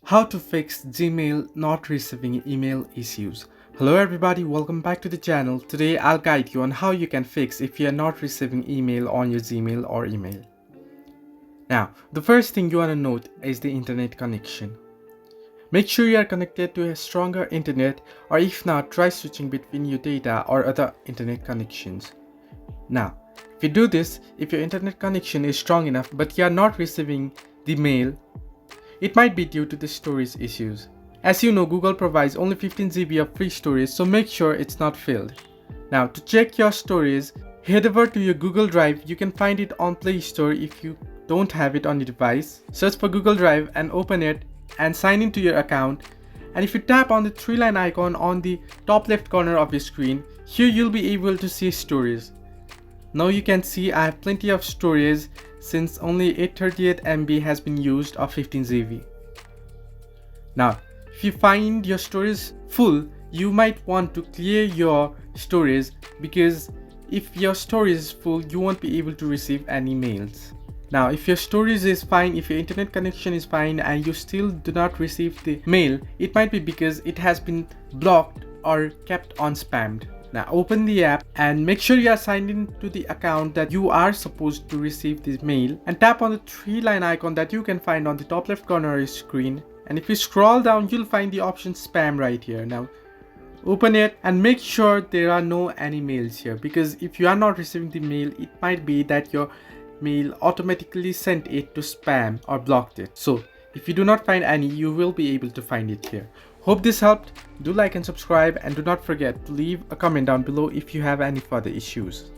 How to fix Gmail not receiving email issues. Hello everybody, welcome back to the channel. Today I'll guide you on how you can fix if you are not receiving email on your Gmail or email. Now, the first thing you want to note is the internet connection. Make sure you are connected to a stronger internet, or if not, try switching between your data or other internet connections. Now, if you do this, if your internet connection is strong enough but you are not receiving the mail, it might be due to the storage issues. As you know, Google provides only 15 GB of free storage, so make sure it's not filled. Now, to check your storage, head over to your Google Drive. You can find it on Play Store if you don't have it on your device. Search for Google Drive and open it and sign into your account. And if you tap on the three-line icon on the top left corner of your screen, here you'll be able to see storage. Now you can see I have plenty of storage since only 838 MB has been used of 15 GB. Now, if you find your storage full, you might want to clear your storage, because if your storage is full, you won't be able to receive any mails. Now, if your storage is fine, if your internet connection is fine and you still do not receive the mail, it might be because it has been blocked or kept on spammed. Now open the app and make sure you are signed in to the account that you are supposed to receive this mail, and tap on the three-line icon that you can find on the top left corner of your screen. And if you scroll down, you'll find the option spam right here. Now open it and make sure there are no any mails here, because if you are not receiving the mail, it might be that your mail automatically sent it to spam or blocked it. So if you do not find any, you will be able to find it here. Hope this helped. Do like and subscribe, and do not forget to leave a comment down below if you have any further issues.